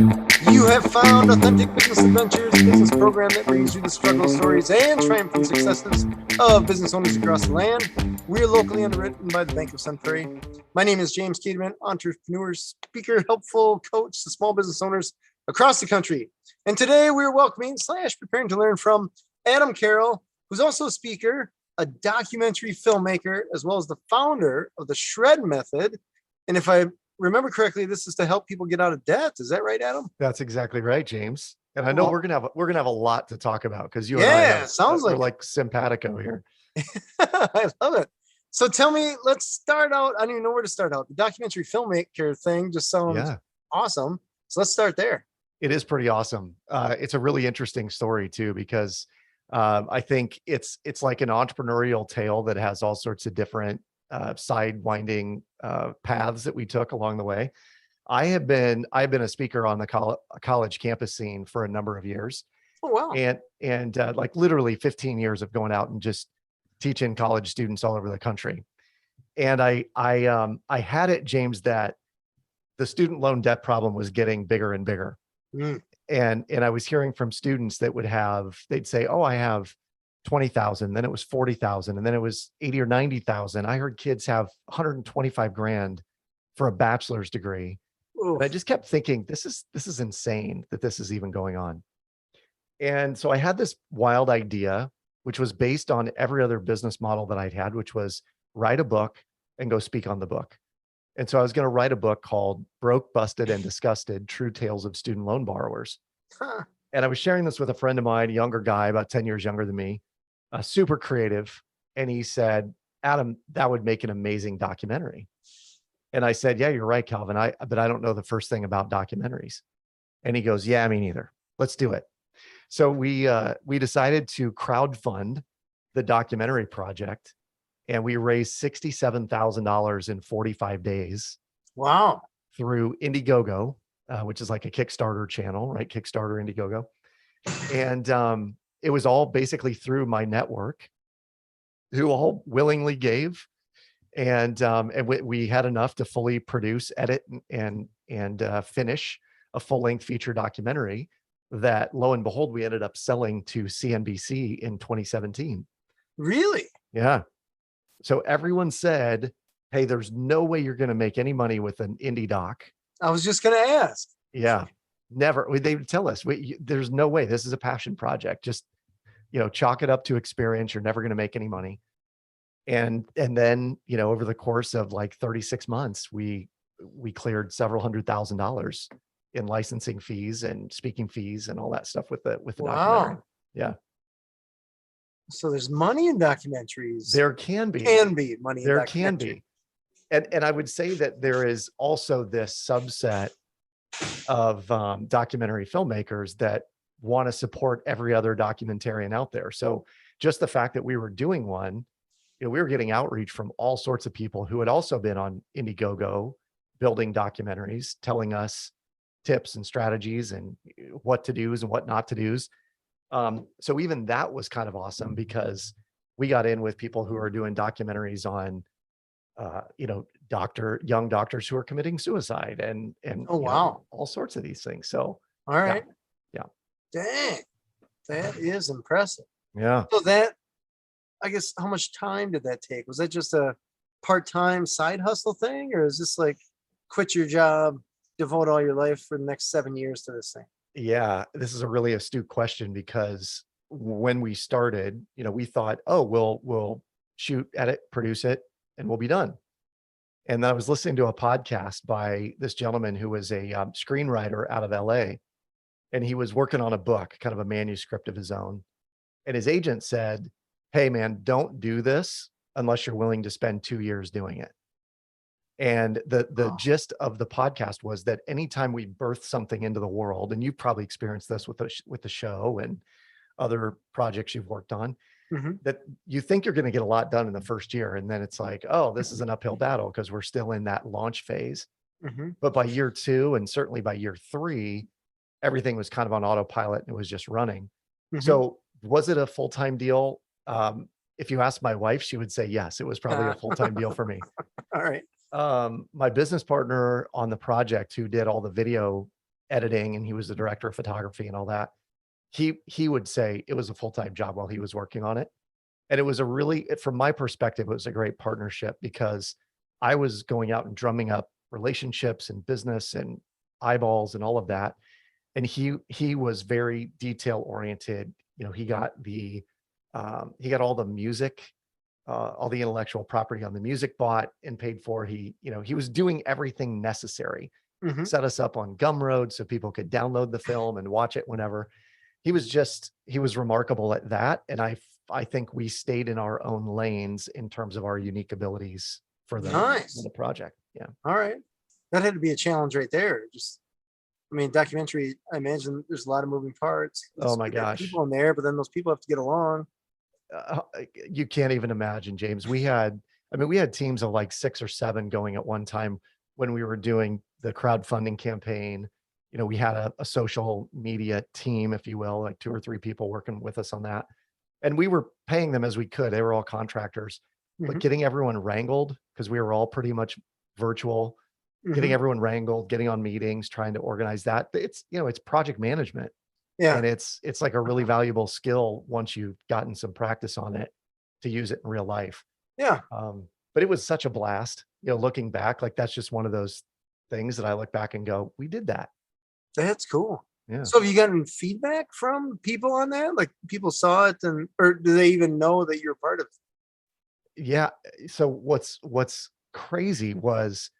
You have found Authentic Business Adventures, a business program that brings you the struggle stories and triumphant successes of business owners across the land. We're locally underwritten by the Bank of Sun Prairie. My name is James Kademan, entrepreneur, speaker, helpful coach to small business owners across the country. And today we're welcoming / preparing to learn from Adam Carroll, who's also a speaker, a documentary filmmaker, as well as the founder of the Shred Method. And if I remember correctly, this is to help people get out of debt. Is that right, Adam? That's exactly right, James. And I know we're gonna have a lot to talk about because you and I have, sounds we're like simpatico here. I love it. So tell me, let's start out. I don't even know where to start out. The documentary filmmaker thing just sounds awesome. So let's start there. It is pretty awesome. It's a really interesting story too, because I think it's like an entrepreneurial tale that has all sorts of different side-winding paths that we took along the way. I've been a speaker on the college campus scene for a number of years. Oh, wow. And like literally 15 years of going out and just teaching college students all over the country. And I had it, James, that the student loan debt problem was getting bigger and bigger. Mm. And I was hearing from students that they'd say, oh, I have 20,000, then it was 40,000, and then it was 80 or 90,000. I heard kids have 125 grand for a bachelor's degree. And I just kept thinking, this is insane that this is even going on. And so I had this wild idea, which was based on every other business model that I'd had, which was write a book and go speak on the book. And so I was going to write a book called Broke, Busted, and Disgusted: True Tales of Student Loan Borrowers. Huh. And I was sharing this with a friend of mine, a younger guy, about 10 years younger than me, super creative. And he said, Adam, that would make an amazing documentary. And I said, yeah, you're right, Calvin. But I don't know the first thing about documentaries. And he goes, yeah, me neither. Let's do it. So we decided to crowdfund the documentary project, and we raised $67,000 in 45 days. Wow. Through Indiegogo, which is like a Kickstarter channel, right? Kickstarter, Indiegogo. And it was all basically through my network, who all willingly gave. And we had enough to fully produce, edit, and finish a full-length feature documentary that, lo and behold, we ended up selling to CNBC in 2017. Really? Yeah. So everyone said, hey, there's no way you're going to make any money with an indie doc. I was just going to ask. Yeah, never. They would tell us, there's no way. This is a passion project. Just, chalk it up to experience. You're never going to make any money. And then, over the course of like 36 months, we cleared several $100,000 in licensing fees and speaking fees and all that stuff with the documentary. Yeah. So there's money in documentaries. There can be money. There can be. And I would say that there is also this subset of documentary filmmakers that want to support every other documentarian out there. So just the fact that we were doing one, we were getting outreach from all sorts of people who had also been on Indiegogo building documentaries, telling us tips and strategies and what to do's and what not to do's. So even that was kind of awesome, because we got in with people who are doing documentaries on, young doctors who are committing suicide and oh, wow, all sorts of these things. So, all right. Yeah. Dang, that is impressive. Yeah. So that, I guess, how much time did that take? Was that just a part-time side hustle thing, or is this like quit your job, devote all your life for the next 7 years to this thing? Yeah, this is a really astute question, because when we started, we thought, oh, we'll shoot, edit, produce it, and we'll be done. And then I was listening to a podcast by this gentleman who was a screenwriter out of LA, and he was working on a book, kind of a manuscript of his own. And his agent said, hey man, don't do this unless you're willing to spend 2 years doing it. And the gist of the podcast was that anytime we birth something into the world, and you've probably experienced this with the show and other projects you've worked on, that you think you're going to get a lot done in the first year. And then it's like, oh, this is an uphill battle because we're still in that launch phase. But by year 2, and certainly by year 3, everything was kind of on autopilot and it was just running. So was it a full-time deal? If you ask my wife, she would say, yes, it was probably a full-time deal for me. All right. My business partner on the project, who did all the video editing and he was the director of photography and all that. He would say it was a full-time job while he was working on it. And it was a really, from my perspective, it was a great partnership because I was going out and drumming up relationships and business and eyeballs and all of that. And he was very detail oriented. You know, he got all the music, all the intellectual property on the music bought and paid for. He was doing everything necessary, Hmm. set us up on Gumroad so people could download the film and watch it whenever. He was remarkable at that. And I think we stayed in our own lanes in terms of our unique abilities for Nice. the project. Yeah. All right. That had to be a challenge right there. Just, I mean, documentary, I imagine there's a lot of moving parts. Oh my You got gosh. people in there, but then those people have to get along. Uh, you can't even imagine, James. We had teams of like 6 or 7 going at one time when we were doing the crowdfunding campaign. You know, we had a social media team, if you will, like 2 or 3 people working with us on that. And we were paying them as we could. They were all contractors, but Hmm. getting everyone wrangled because we were all pretty much virtual, getting Hmm. everyone wrangled, getting on meetings, trying to organize that. It's project management. Yeah. And it's like a really valuable skill once you've gotten some practice on it to use it in real life. Yeah. But it was such a blast, looking back, like that's just one of those things that I look back and go, we did that. That's cool. Yeah. So have you gotten feedback from people on that? Like people saw it or do they even know that you're part of it? Yeah. So what's crazy was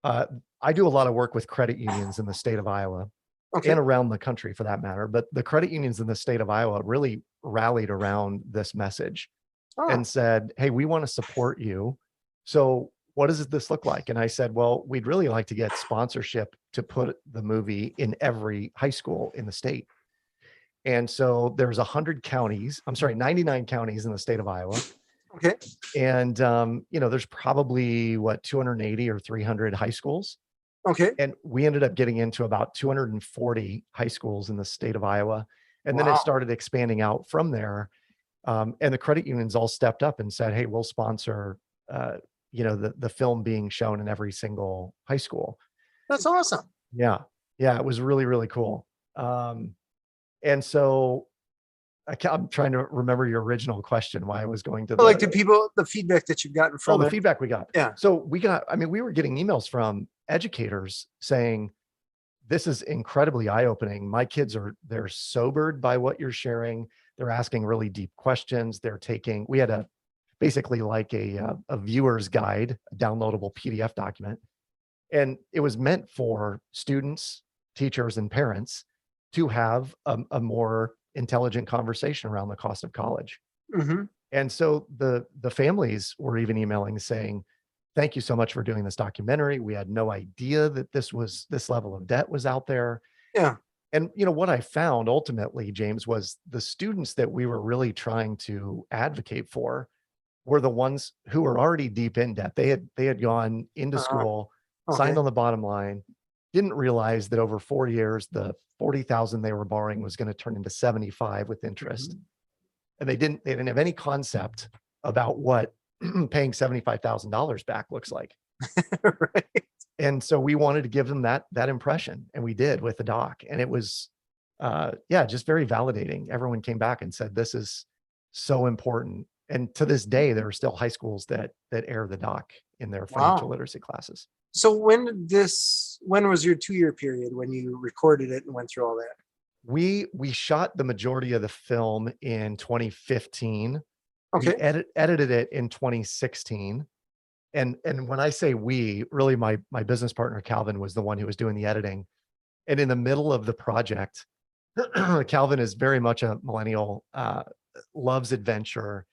uh, I do a lot of work with credit unions in the state of Iowa Okay. and around the country for that matter. But the credit unions in the state of Iowa really rallied around this message Oh, and said, "Hey, we want to support you. So what does this look like?" And I said, "Well, we'd really like to get sponsorship to put the movie in every high school in the state." And so there's 100 counties, I'm sorry, 99 counties in the state of Iowa. okay. And, there's probably 280 or 300 high schools. Okay. And we ended up getting into about 240 high schools in the state of Iowa. And then it Wow. started expanding out from there. And the credit unions all stepped up and said, "Hey, we'll sponsor, the film being shown in every single high school." That's awesome. Yeah. Yeah. It was really, really cool. And so I'm trying to remember your original question, why I was going to But like the feedback that you've gotten from the it. feedback we got. Yeah. So we were getting emails from educators saying, "This is incredibly eye-opening. My kids they're sobered by what you're sharing. They're asking really deep questions. We had basically like a viewer's guide, a downloadable PDF document. And it was meant for students, teachers, and parents to have a more intelligent conversation around the cost of college." Hmm. And so the families were even emailing saying, "Thank you so much for doing this documentary. We had no idea that this level of debt was out there." Yeah. And what I found ultimately, James, was the students that we were really trying to advocate for were the ones who were already deep in debt. They had gone into Uh, school, signed okay. on the bottom line, didn't realize that over 4 years, the 40,000 they were borrowing was going to turn into 75 with interest. Mhm. And they didn't have any concept about what paying $75,000 back looks like. Right. And so we wanted to give them that impression, and we did with the doc. And it was just very validating. Everyone came back and said, "This is so important." And to this day, there are still high schools that air the doc in their financial Wow. literacy classes. So when was your 2-year period when you recorded it and went through all that? We shot the majority of the film in 2015. We Okay. edited it in 2016. And when I say we, really my business partner Calvin was the one who was doing the editing. And in the middle of the project, Calvin is very much a millennial, loves adventure,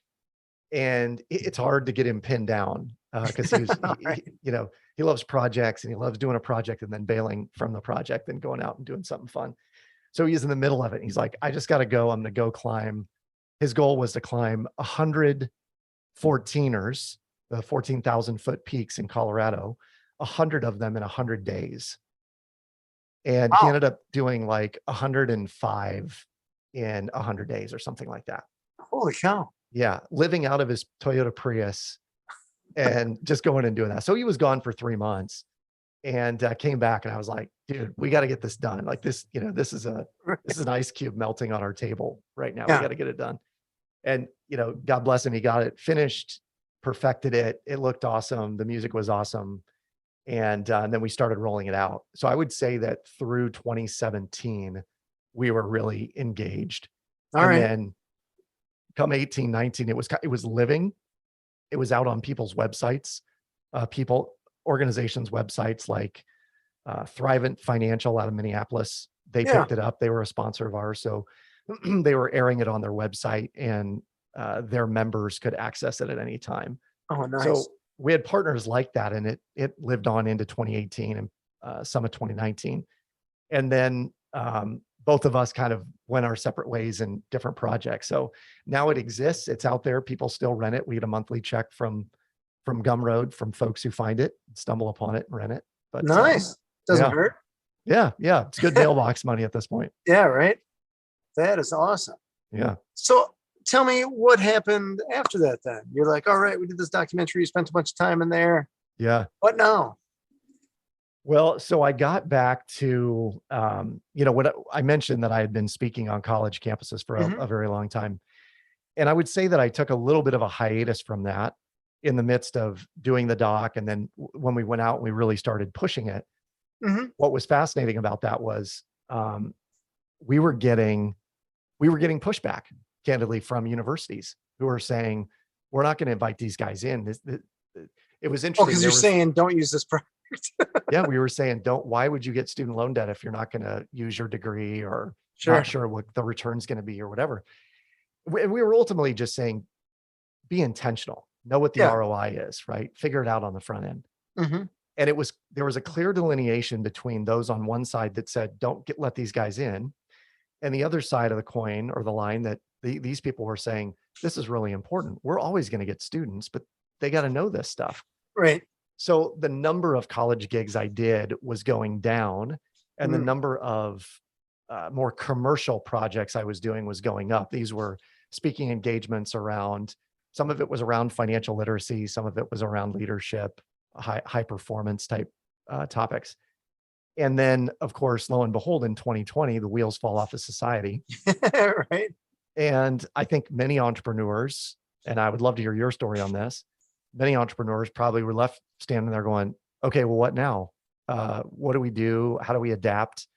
and it's hard to get him pinned down because All right. he loves projects and he loves doing a project and then bailing from the project and going out and doing something fun. So he's in the middle of it. He's like, "I just got to go. I'm going to go climb." His goal was to climb 100 14ers, the 14,000-foot peaks in Colorado, 100 of them in 100 days. And he Wow. ended up doing like 105 in 100 days or something like that. Holy cow. Yeah, living out of his Toyota Prius and just going and doing that. So he was gone for 3 months. and came back and I was like, dude, we got to get this done. Like this, this is an ice cube melting on our table right now. We Yeah. got to get it done. And, God bless him. He got it finished, perfected it. It looked awesome. The music was awesome. And then we started rolling it out. So I would say that through 2017, we were really engaged. All And right. then come 18, 19, it was living. It was out on people's websites, organizations' websites like Triumphant Financial out of Minneapolis. They Yeah. picked it up. They were a sponsor of ours. So they were airing it on their website, and their members could access it at any time. Oh, nice. So we had partners like that, and it lived on into 2018 and some of 2019. And then both of us kind of went our separate ways in different projects. So now it exists. It's out there. People still rent it. We get a monthly check from Gumroad from folks who find it, stumble upon it, and rent it. But nice. Doesn't hurt. Yeah. It's good mailbox money at this point. Yeah, right. That is awesome. Yeah. So tell me what happened after that then. You're like, all right, we did this documentary. You spent a bunch of time in there. Yeah. What now? Well, so I got back to, what I mentioned that I had been speaking on college campuses for a very long time. And I would say that I took a little bit of a hiatus from that in the midst of doing the doc. And then when we went out, we really started pushing it. What was fascinating about that was we were getting pushback, candidly, from universities who were saying, we're not going to invite these guys in. It was interesting. Because you're saying don't use this product. Yeah, we were saying, why would you get student loan debt if you're not going to use your degree or not sure what the return's going to be or whatever? We were ultimately just saying, be intentional, know what the ROI is, right? Figure it out on the front end. And there was a clear delineation between those on one side that said, let these guys in. And the other side of the coin or the line that these people were saying, this is really important. We're always going to get students, but they got to know this stuff. Right. So the number of college gigs I did was going down, and the number of more commercial projects I was doing was going up. These were speaking engagements around, some of it was around financial literacy, some of it was around leadership, high performance type topics. And then, of course, lo and behold, in 2020, the wheels fall off of society. Right. And I think many entrepreneurs, and I would love to hear your story on this, many entrepreneurs probably were left standing there going, okay, well, what now? What do we do? How do we adapt?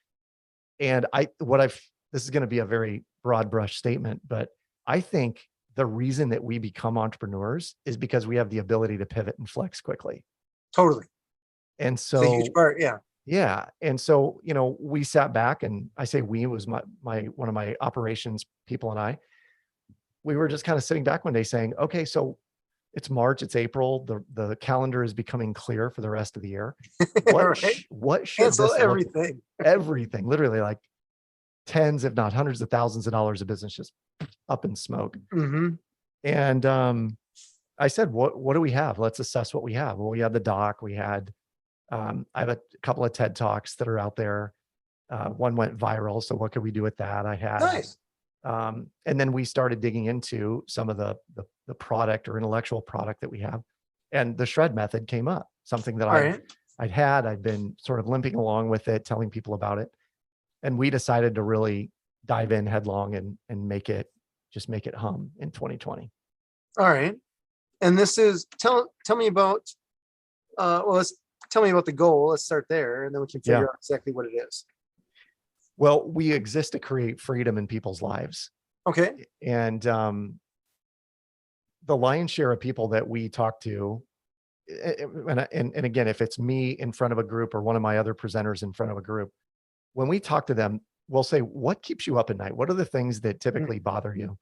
And this is going to be a very broad brush statement, but I think the reason that we become entrepreneurs is because we have the ability to pivot and flex quickly. Totally. And It's so a huge part. Yeah. Yeah. And so, we sat back, and I say we, was one of my operations people and I, we were just kind of sitting back one day saying, okay, so it's March, it's April, the calendar is becoming clear for the rest of the year. What should cancel this everything? Everything, literally, like tens, if not hundreds of thousands of dollars of business just up in smoke. And I said, what do we have? Let's assess what we have. Well, we had the doc, we had, I have a couple of TED Talks that are out there. One went viral. So what could we do with that? I had, Nice. and then we started digging into some of the product or intellectual product that we have. And the shred method came up, something that I'd been sort of limping along with it, telling people about it. And we decided to really dive in headlong and make it hum in 2020. All right. And this is, tell me about, tell me about the goal. Let's start there, and then we can figure out exactly what it is. Well, we exist to create freedom in people's lives. Okay. And the lion's share of people that we talk to, and again, if it's me in front of a group or one of my other presenters in front of a group, when we talk to them, we'll say, what keeps you up at night? What are the things that typically bother you?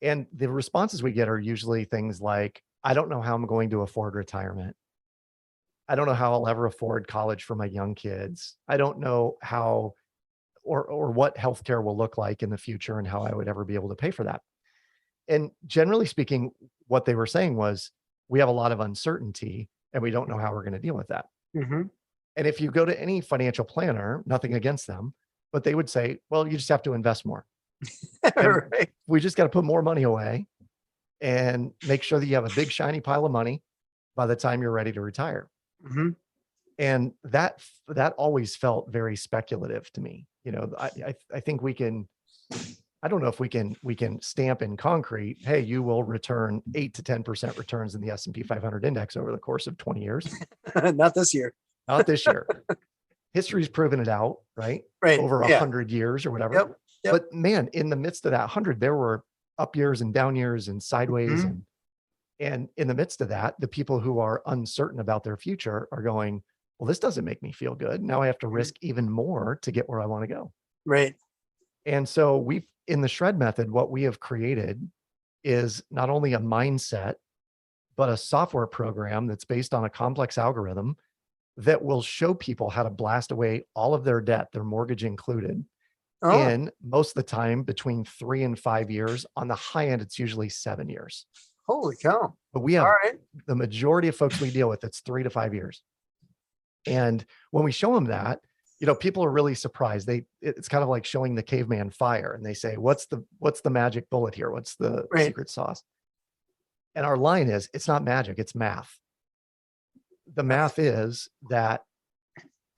And the responses we get are usually things like, I don't know how I'm going to afford retirement. I don't know how I'll ever afford college for my young kids. I don't know how or what healthcare will look like in the future and how I would ever be able to pay for that. And generally speaking, what they were saying was, we have a lot of uncertainty and we don't know how we're going to deal with that. And if you go to any financial planner, nothing against them, but they would say, well, you just have to invest more. Right. We just got to put more money away and make sure that you have a big shiny pile of money by the time you're ready to retire. And that always felt very speculative to me. I think I don't know if we can stamp in concrete, hey, you will return 8 to 10% returns in the S&P 500 index over the course of 20 years. Not this year. Not this year. History's proven it out, right? Right. Over 100 years or whatever. Yep. But man, in the midst of that 100, there were up years and down years and sideways. And in the midst of that, the people who are uncertain about their future are going, well, this doesn't make me feel good. Now I have to risk even more to get where I want to go. Right. And so in the shred method, what we have created is not only a mindset, but a software program that's based on a complex algorithm that will show people how to blast away all of their debt, their mortgage included, in most of the time between 3 and 5 years. On the high end, it's usually 7 years. Holy cow. But we have the majority of folks we deal with, it's 3 to 5 years. And when we show them that, people are really surprised. It's kind of like showing the caveman fire, and they say, what's the magic bullet here? What's the secret sauce? And our line is, it's not magic, it's math. The math is that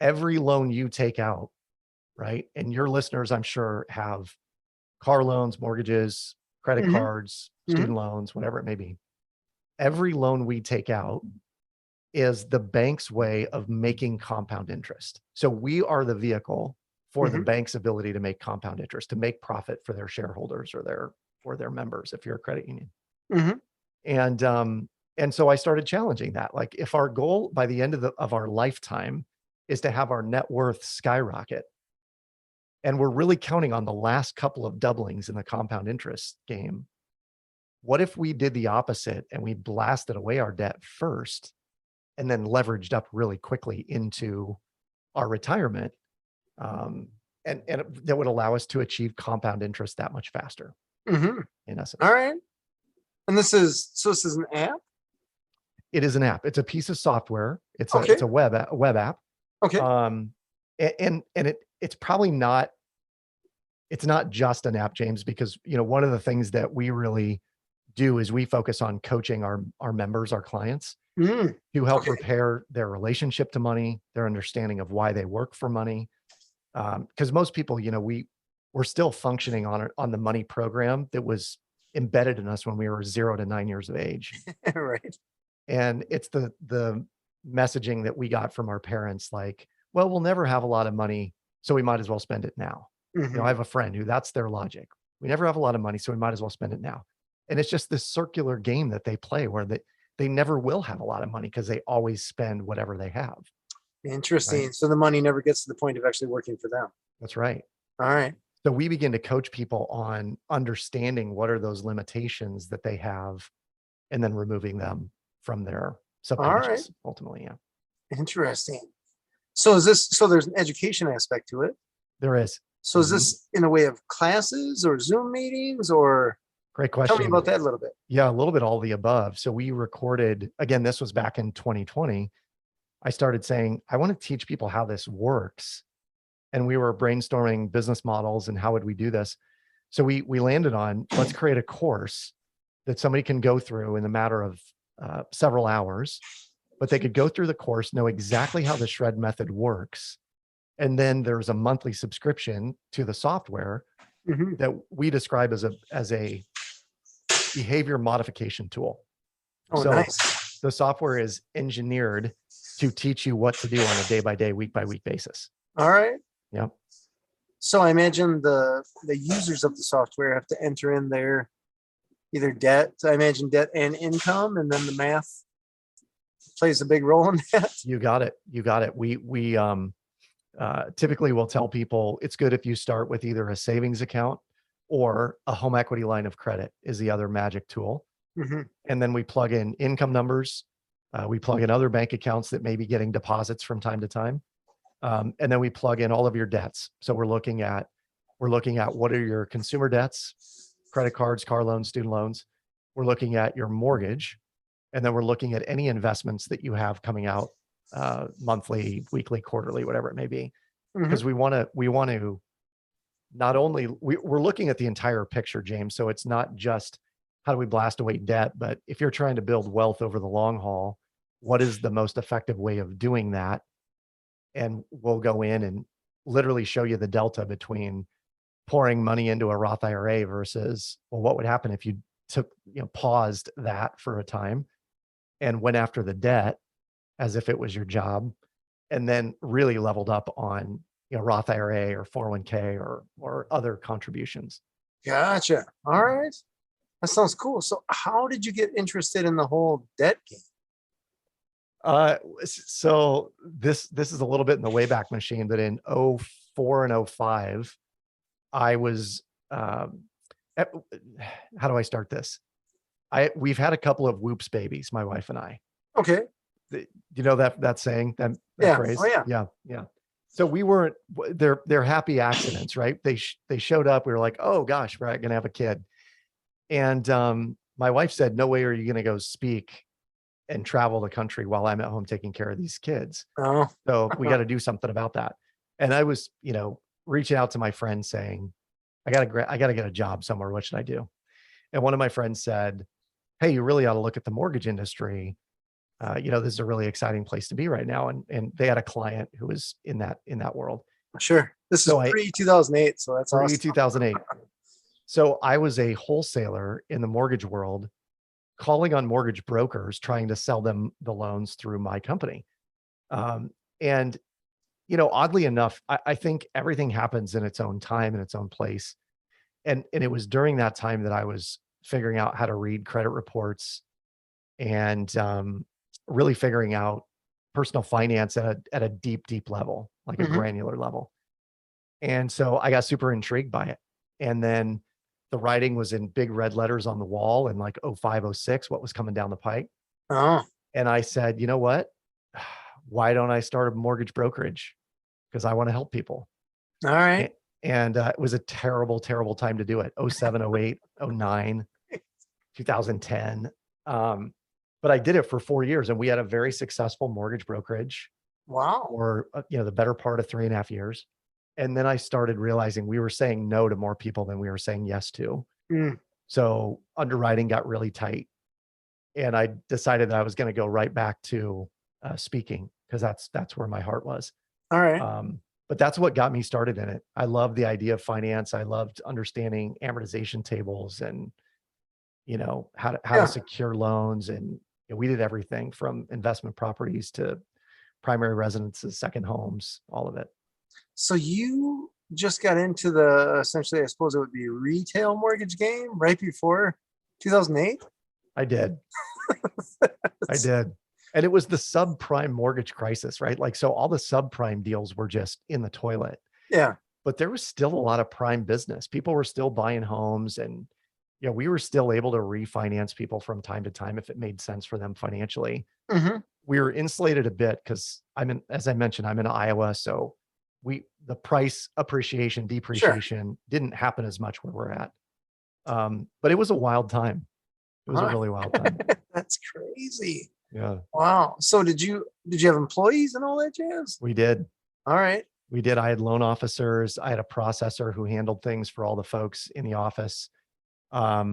every loan you take out, right? And your listeners, I'm sure, have car loans, mortgages, credit cards, student loans, whatever it may be. Every loan we take out is the bank's way of making compound interest. So we are the vehicle for the bank's ability to make compound interest, to make profit for their shareholders or their members, if you're a credit union. And so I started challenging that. Like, if our goal by the end of our lifetime is to have our net worth skyrocket, and we're really counting on the last couple of doublings in the compound interest game, what if we did the opposite and we blasted away our debt first and then leveraged up really quickly into our retirement? And that would allow us to achieve compound interest that much faster, in essence. All right. And this is an app? It is an app. It's a piece of software. It's a web app. Okay. And it's probably not, it's not just an app, James, because, one of the things that we really do is we focus on coaching our members, our clients, to help repair their relationship to money, their understanding of why they work for money. Because most people, we're still functioning on the money program that was embedded in us when we were 0 to 9 years of age. Right. And it's the messaging that we got from our parents, like, well, we'll never have a lot of money, so we might as well spend it now. I have a friend who that's their logic. We never have a lot of money, so we might as well spend it now. And it's just this circular game that they play where they never will have a lot of money because they always spend whatever they have. Interesting. Right? So the money never gets to the point of actually working for them. That's right. All right. So we begin to coach people on understanding what are those limitations that they have, and then removing them from their subconscious, ultimately. Yeah. Interesting. So there's an education aspect to it? There is. So is this in a way of classes or Zoom meetings, or? Great question. Tell me about that a little bit. Yeah, a little bit all the above. So we recorded, again, this was back in 2020. I started saying, I want to teach people how this works. And we were brainstorming business models and how would we do this. So we landed on, let's create a course that somebody can go through in a matter of several hours, but they could go through the course, know exactly how the shred method works. And then there's a monthly subscription to the software that we describe as a behavior modification tool. So nice. The software is engineered to teach you what to do on a day-by-day, week-by-week basis. All right. Yeah. So I imagine the users of the software have to enter in their either debt, I imagine debt and income, and then the math plays a big role in that. You got it. We typically will tell people it's good if you start with either a savings account or a home equity line of credit is the other magic tool. And then we plug in income numbers. We plug in other bank accounts that may be getting deposits from time to time. And then we plug in all of your debts. So we're looking at what are your consumer debts, credit cards, car loans, student loans. We're looking at your mortgage. And then we're looking at any investments that you have coming out monthly, weekly, quarterly, whatever it may be. Because we want to not only, we're looking at the entire picture, James. So it's not just how do we blast away debt, but if you're trying to build wealth over the long haul, what is the most effective way of doing that? and we'll go in and literally show you the delta between pouring money into a Roth IRA versus, well, what would happen if you took, paused that for a time and went after the debt as if it was your job, and then really leveled up on, Roth IRA or 401k or other contributions. Gotcha. All right. That sounds cool. So how did you get interested in the whole debt game? So this is a little bit in the Wayback Machine, but in 04 and 05, I was, how do I start this? We've had a couple of whoops babies, my wife and I. Okay. You know that saying, that Yeah. phrase? Oh, yeah. Yeah. Yeah. So we weren't, they're happy accidents, right? They showed up. We were like, oh gosh, we're going to have a kid. And my wife said, no way are you going to go speak and travel the country while I'm at home taking care of these kids. Oh, So we got to do something about that. And I was, reaching out to my friends saying, I got to get a job somewhere. What should I do? And one of my friends said, hey, you really ought to look at the mortgage industry. This is a really exciting place to be right now. And they had a client who was in that world. sure. This is So pre 2008. So that's pre awesome. 2008. So I was a wholesaler in the mortgage world, calling on mortgage brokers, trying to sell them the loans through my company. And, oddly enough, I think everything happens in its own time, in its own place. And it was during that time that I was figuring out how to read credit reports and really figuring out personal finance at a deep, deep level, like a granular level. And so I got super intrigued by it. And then the writing was in big red letters on the wall in like 05, 06, what was coming down the pike. Oh, And I said, you know what? Why don't I start a mortgage brokerage? Because I want to help people. all right. And it was a terrible, terrible time to do it. 07, 08, 09, 2010. But I did it for 4 years and we had a very successful mortgage brokerage Wow. for, the better part of 3.5 years. And then I started realizing we were saying no to more people than we were saying yes to. Mm. So underwriting got really tight. And I decided that I was going to go right back to speaking because that's where my heart was. All right. But that's what got me started in it. I loved the idea of finance. I loved understanding amortization tables and, how to secure loans. And we did everything from investment properties to primary residences, second homes, all of it. So you just got into the, essentially, I suppose it would be retail mortgage game right before 2008. I did. I did. And it was the subprime mortgage crisis, right? Like, so all the subprime deals were just in the toilet. Yeah. But there was still a lot of prime business. People were still buying homes and, we were still able to refinance people from time to time if it made sense for them financially. We were insulated a bit because as I mentioned, I'm in Iowa. So the price appreciation, depreciation didn't happen as much where we're at. But it was a wild time. It was a really wild time. That's crazy. Yeah. Wow. So did you have employees and all that jazz? We did. All right. We did. I had loan officers. I had a processor who handled things for all the folks in the office. I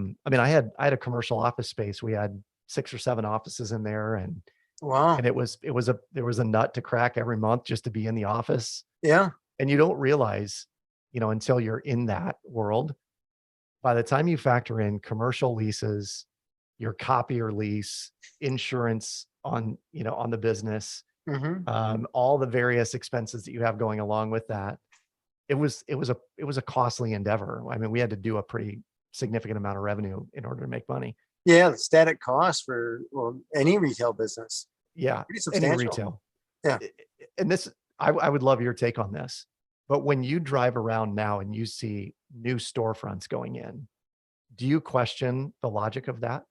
had a commercial office space. We had 6 or 7 offices in there and Wow. and there was a nut to crack every month just to be in the office. Yeah. And you don't realize, until you're in that world, by the time you factor in commercial leases, your copier lease, insurance on the business, all the various expenses that you have going along with that, it was a costly endeavor. I mean, we had to do a pretty significant amount of revenue in order to make money. Yeah. The static cost for any retail business. Yeah. Pretty substantial. Any retail. Yeah. And this, I would love your take on this, but when you drive around now and you see new storefronts going in, do you question the logic of that?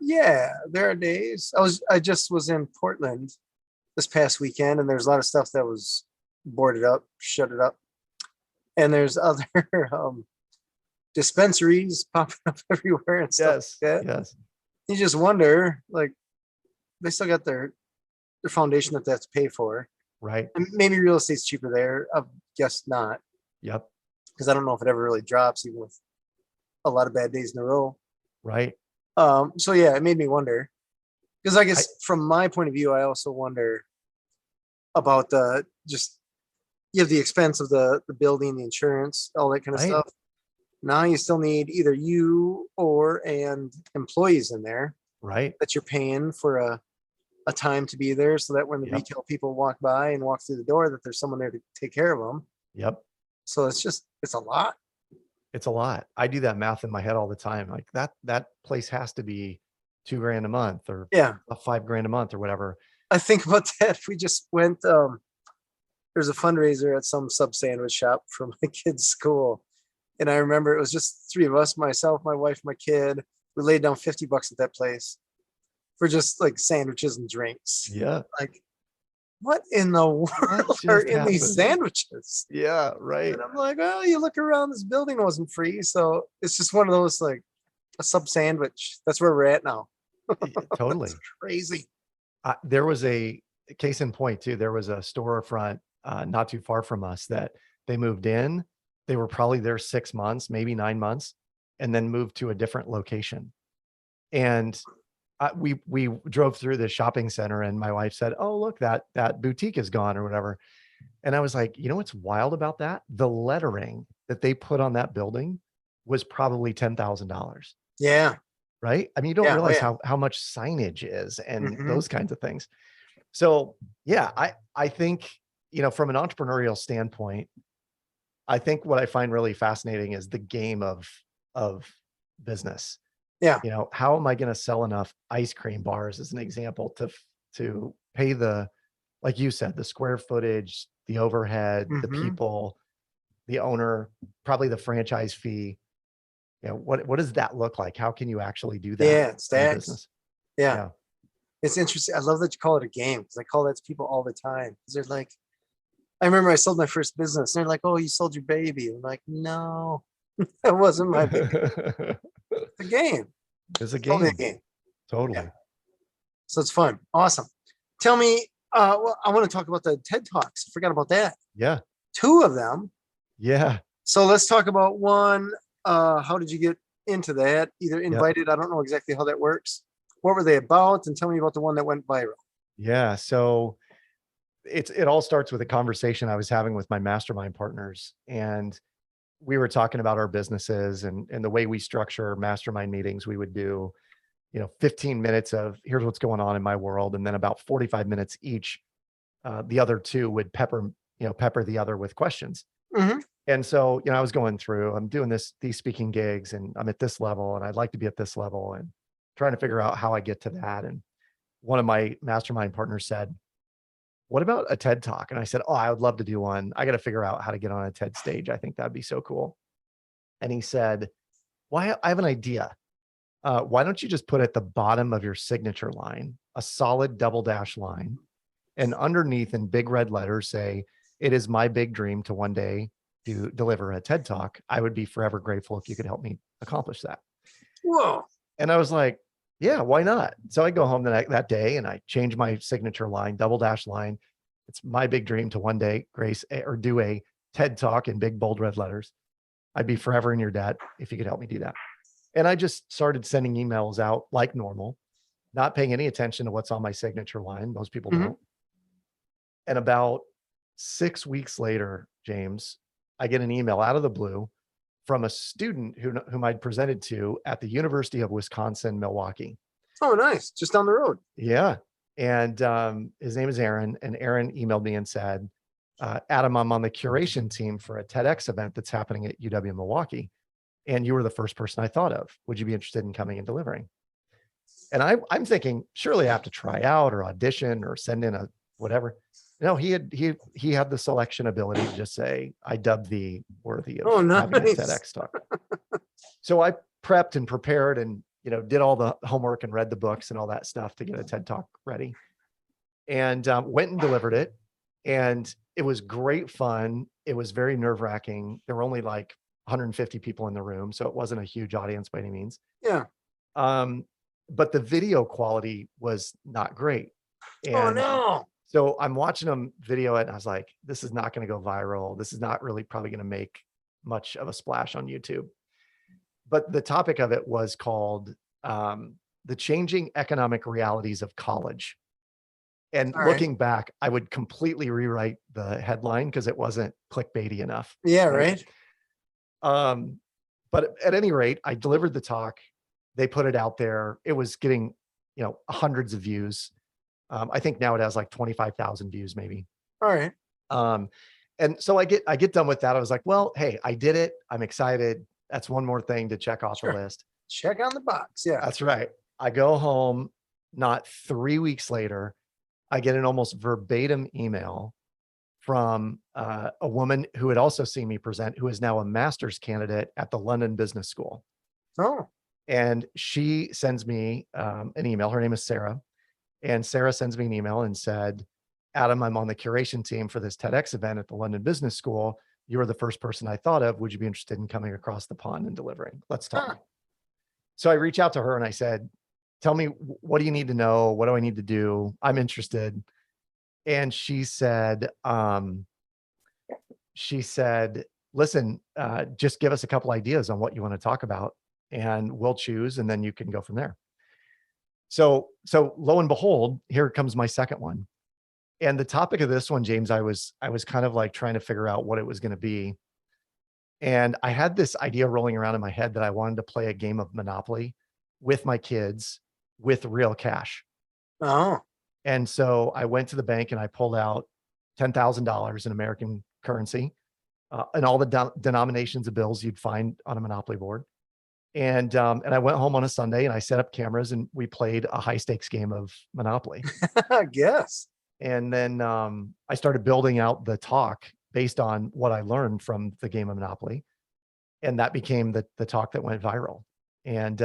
Yeah, there are days. I just was in Portland this past weekend and there's a lot of stuff that was boarded up, shuttered up. And there's other dispensaries popping up everywhere and stuff like that. Yes. You just wonder, like, they still got their foundation that they have to pay for. Right. And maybe real estate's cheaper there. I guess not. Yep. Because I don't know if it ever really drops, even with a lot of bad days in a row. Right. So yeah, it made me wonder. Because I guess from my point of view, I also wonder, about the just you have the expense of the building, the insurance, all that kind of Right. stuff. Now you still need either you or and employees in there Right. that you're paying for a time to be there so that when the Yep. retail people walk by and walk through the door that there's someone there to take care of them. Yep. So it's a lot. It's a lot. I do that math in my head all the time. Like that place has to be 2 grand a month or Yeah. 5 grand a month or whatever. I think about that. We just went there's a fundraiser at some sub sandwich shop for my kid's school. And I remember it was just three of us, myself, my wife, my kid. We laid down $50 at that place for just like sandwiches and drinks. Yeah. Like, what in the What world are just in these happened? sandwiches? Yeah. Right. And I'm like, well, you look around, this building wasn't free. So it's just one of those like a sub sandwich. That's where we're at now. That's Totally. crazy. There was a case in point too. There was a storefront not too far from us that they moved in. They were probably there 6 months, maybe 9 months, and then moved to a different location. And we drove through the shopping center, and my wife said, "Oh, look, that boutique is gone or whatever." And I was like, you know what's wild about that? The lettering that they put on that building was probably $10,000. Yeah. Right? I mean, you don't Yeah. Oh, realize yeah. how much signage is and Hmm. those kinds of things. So, yeah, I think, from an entrepreneurial standpoint, I think what I find really fascinating is the game of business. Yeah. How am I gonna sell enough ice cream bars as an example to pay the, like you said, the square footage, the overhead, the Hmm. people, the owner, probably the franchise fee. What does that look like? How can you actually do that Yeah. It in a stacks. business? Yeah. Yeah. It's interesting. I love that you call it a game because I call that to people all the time. Because they're like, I remember I sold my first business. And they're like, "Oh, you sold your baby." I'm like, "No, that wasn't my baby. It's a game. It's a Totally a game. game." Yeah. Totally. So it's fun. Awesome. Tell me, well, I want to talk about the TED Talks. I forgot about that. Yeah. Two of them. Yeah. So let's talk about one. How did you get into that? Either Yep. invited, I don't know exactly how that works. What were they about? And tell me about the one that went viral. Yeah. So it all starts with a conversation I was having with my mastermind partners. And we were talking about our businesses and the way we structure mastermind meetings. We would do, 15 minutes of here's what's going on in my world. And then about 45 minutes each. The other two would pepper the other with questions. Hmm. And so, I was going through, I'm doing these speaking gigs and I'm at this level and I'd like to be at this level and trying to figure out how I get to that. And one of my mastermind partners said, "What about a TED talk?" And I said, "Oh, I would love to do one. I got to figure out how to get on a TED stage. I think that'd be so cool." And he said, "Why? I have an idea. Why don't you just put at the bottom of your signature line a solid double dash line and underneath in big red letters say, 'It is my big dream to one day to deliver a TED talk. I would be forever grateful if you could help me accomplish that.'" Whoa. And I was like, "Yeah, why not?" So I go home that day and I change my signature line, double dash line. It's my big dream to one day or do a TED talk in big bold red letters. I'd be forever in your debt if you could help me do that. And I just started sending emails out like normal, not paying any attention to what's on my signature line. Most people Hmm. don't. And about 6 weeks later, James, I get an email out of the blue from a student whom I'd presented to at the University of Wisconsin, Milwaukee. Oh, nice. Just down the road. Yeah. And his name is Aaron. And Aaron emailed me and said, "Adam, I'm on the curation team for a TEDx event that's happening at UW Milwaukee. And you were the first person I thought of. Would you be interested in coming and delivering?" And I'm thinking, surely I have to try out or audition or send in a whatever. No, he had the selection ability to just say, "I dub thee worthy of Oh, having a nice. TEDx talk." So I prepped and prepared and did all the homework and read the books and all that stuff to get a TED talk ready. And went and delivered it. And it was great fun. It was very nerve wracking. There were only like 150 people in the room, so it wasn't a huge audience by any means. Yeah. Um, but the video quality was not great. Oh, And no. so I'm watching them video it, and I was like, this is not going to go viral. This is not really probably going to make much of a splash on YouTube. But the topic of it was called The Changing Economic Realities of College. And All right. looking back, I would completely rewrite the headline because it wasn't clickbaity enough. Yeah, Right. right. But at any rate, I delivered the talk. They put it out there. It was getting, hundreds of views. I think now it has like 25,000 views, maybe. All right. Um, and so I get done with that. I was like, well, hey, I did it. I'm excited. That's one more thing to check off the Sure. list. Check on the box. Yeah. That's right. I go home, not 3 weeks later, I get an almost verbatim email from a woman who had also seen me present, who is now a master's candidate at the London Business School. Oh, And she sends me an email. Her name is Sarah. And Sarah sends me an email and said, Adam, I'm on the curation team for this TEDx event at the London Business School. You were the first person I thought of. Would you be interested in coming across the pond and delivering? Let's talk. huh. So I reach out to her and I said, tell me, what do you need to know? What do I need to do? I'm interested. And she said, listen, just give us a couple ideas on what you want to talk about and we'll choose, and then you can go from there. So lo and behold, here comes my second one. And the topic of this one, James, I was kind of like trying to figure out what it was going to be. And I had this idea rolling around in my head that I wanted to play a game of Monopoly with my kids with real cash. Oh, And so I went to the bank and I pulled out $10,000 in American currency and all the denominations of bills you'd find on a Monopoly board. And I went home on a Sunday and I set up cameras and we played a high stakes game of Monopoly. I guess. And then I started building out the talk based on what I learned from the game of Monopoly. And that became the talk that went viral. And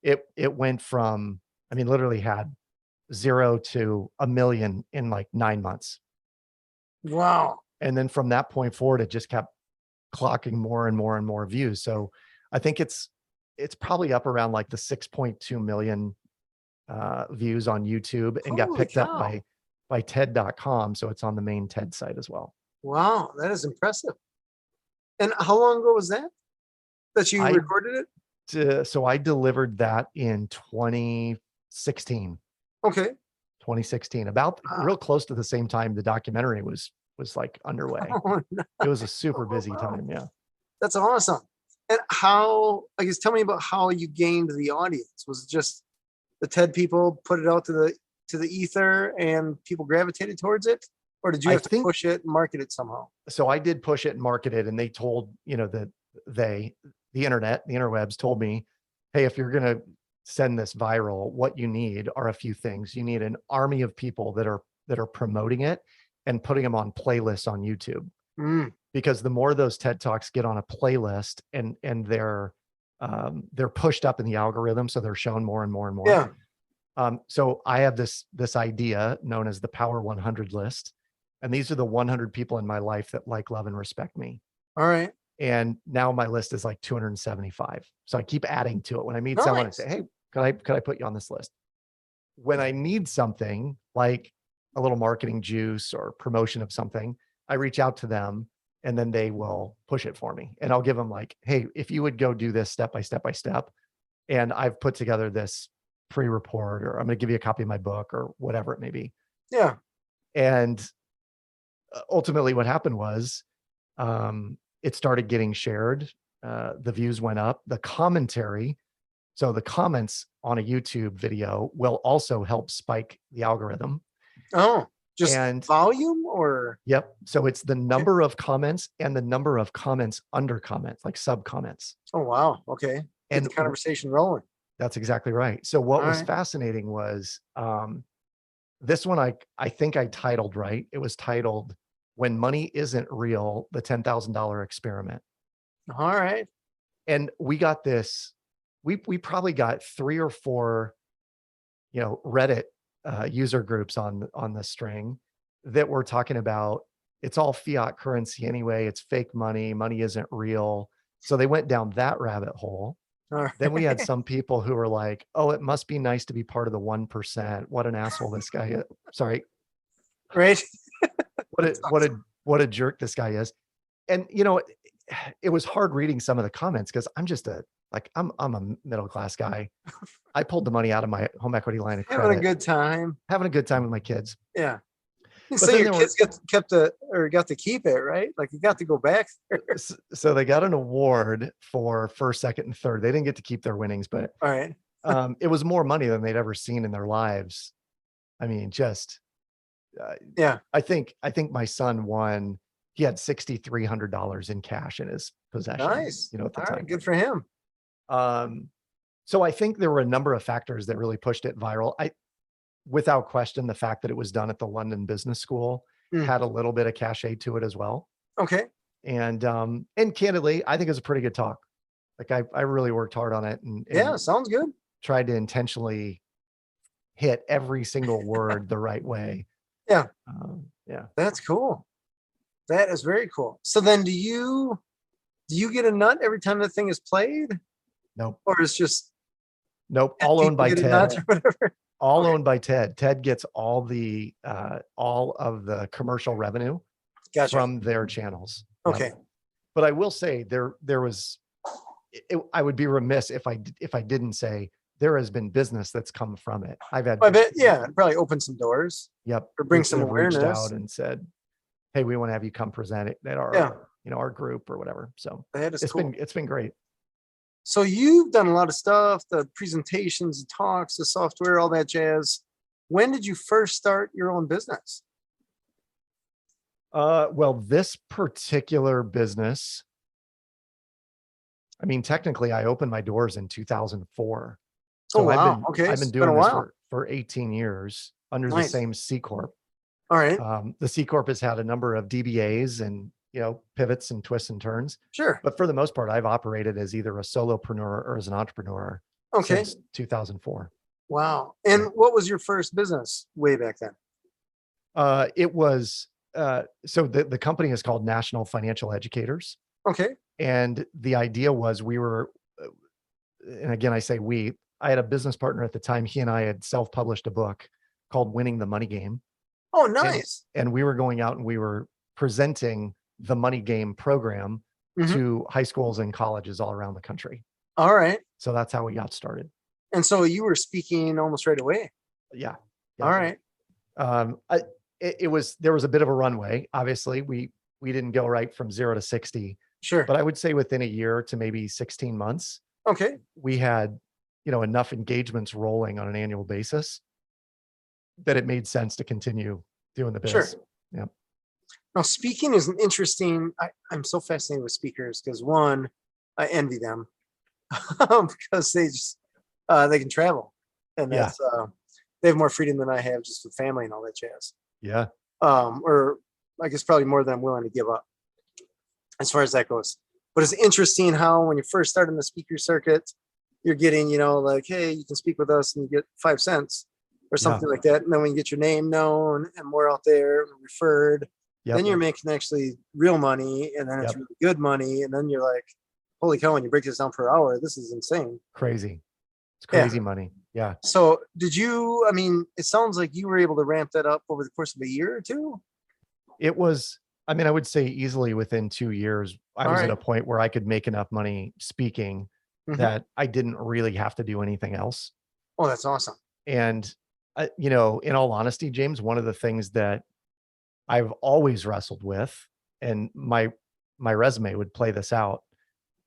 it went from, literally had 0 to 1 million in like 9 months. Wow. And then from that point forward, it just kept clocking more and more and more views. So I think it's probably up around like the 6.2 million views on YouTube and got Holy picked up cow. by TED.com. So it's on the main TED site as well. Wow, that is impressive. And how long ago was that you recorded it? So I delivered that in 2016. Okay. 2016, about real close to the same time the documentary was like underway. Oh, no. It was a super busy time. Yeah. That's awesome. And how, I guess, tell me about how you gained the audience. Was it just the TED people put it out to the ether and people gravitated towards it? Or did you have to push it and market it somehow? So I did push it and market it, and they told, the interwebs told me, hey, if you're going to send this viral, what you need are a few things. You need an army of people that are promoting it and putting them on playlists on YouTube. Because the more those TED Talks get on a playlist and they're pushed up in the algorithm, so they're shown more and more and more. Yeah. So I have this idea known as the Power 100 list. And these are the 100 people in my life that like, love, and respect me. All right. And now my list is like 275. So I keep adding to it. When I meet someone, I say, hey, could I put you on this list? When I need something like a little marketing juice or promotion of something, I reach out to them and then they will push it for me. And I'll give them like, hey, if you would go do this step by step, and I've put together this pre-report, or I'm going to give you a copy of my book or whatever it may be. Yeah. And ultimately what happened was it started getting shared. The views went up, the commentary. So the comments on a YouTube video will also help spike the algorithm. Oh, just volume or? Yep. So it's the number of comments and the number of comments under comments, like sub comments. Oh, wow. Okay. And the conversation rolling. That's exactly right. So what was fascinating was this one, I think I titled right. It was titled, When Money Isn't Real, the $10,000 Experiment. All right. And we got this, we probably got 3 or 4, Reddit user groups on the string that were talking about, it's all fiat currency anyway. It's fake money. Money isn't real. So they went down that rabbit hole. Right. Then we had some people who were like, oh, it must be nice to be part of the 1%. What an asshole this guy is. Sorry. Right. What a jerk this guy is. And, it was hard reading some of the comments because I'm just a Like I'm a middle-class guy. I pulled the money out of my home equity line of Having a credit, good time. having a good time with my kids. Yeah. You But say then your there were, kids got to keep it, right? Like you got to go back there. so they got an award for first, second, and third. They didn't get to keep their winnings, but All right. it was more money than they'd ever seen in their lives. I mean, just Yeah. I think my son won. He had $6,300 in cash in his possession. Nice. You know, at the All time. right. Good for him. So I think there were a number of factors that really pushed it viral. Without question, the fact that it was done at the London Business School Mm. had a little bit of cachet to it as well. Okay. And candidly, I think it was a pretty good talk. Like I really worked hard on it and Yeah. Sounds good. tried to intentionally hit every single word the right way. Yeah. Yeah. That's cool. That is very cool. So then do you get a nut every time the thing is played? Nope. Or it's just Nope. All owned by get a Ted. nut or whatever? All Okay. owned by Ted. Ted gets all of the commercial revenue Gotcha. from their channels. Yep. Okay. But I will say there was, I would be remiss if I didn't say there has been business that's come from it. I've had, I bet, yeah, it probably open some doors yep, or bring groups that some have reached awareness. out and said, "Hey, we want to have you come present it at our, Yeah. our group or whatever." So That is it's cool. been great. So you've done a lot of stuff, the presentations, the talks, the software, all that jazz. When did you first start your own business? Well, this particular business, I mean, technically I opened my doors in 2004. So Oh, wow. Okay. I've It's been been a doing this while. for 18 years under the Nice. same C Corp. All right. The C Corp has had a number of DBAs and, pivots and twists and turns. Sure. But for the most part, I've operated as either a solopreneur or as an entrepreneur Okay. since 2004. Wow. And what was your first business way back then? It was, so the company is called National Financial Educators. Okay. And the idea was and again, I say I had a business partner at the time. He and I had self-published a book called Winning the Money Game. Oh, nice. And we were going out and we were presenting the Money Game program to high schools and colleges all around the country. All right. So that's how we got started. And so you were speaking almost right away. Yeah. All right. There was a bit of a runway. Obviously, we didn't go right from 0 to 60. Sure. But I would say within a year to maybe 16 months, Okay. we had, enough engagements rolling on an annual basis that it made sense to continue doing the biz. Sure. Yeah. Now, speaking is an interesting, I'm so fascinated with speakers because one, I envy them because they can travel and that's, they have more freedom than I have just with family and all that jazz. Yeah. Or I guess probably more than I'm willing to give up as far as that goes. But it's interesting how when you first start in the speaker circuit, you're getting, like, hey, you can speak with us and you get 5 cents or something like that. And then when you get your name known and more out there referred, then you're making actually real money and then it's really good money. And then you're like, holy cow, when you break this down per hour, this is insane. Crazy. It's crazy money. Yeah. So it sounds like you were able to ramp that up over the course of a year or two. It was, I would say easily within 2 years, I was at a point where I could make enough money speaking that I didn't really have to do anything else. Oh, that's awesome. And, in all honesty, James, one of the things that I've always wrestled with, and my resume would play this out,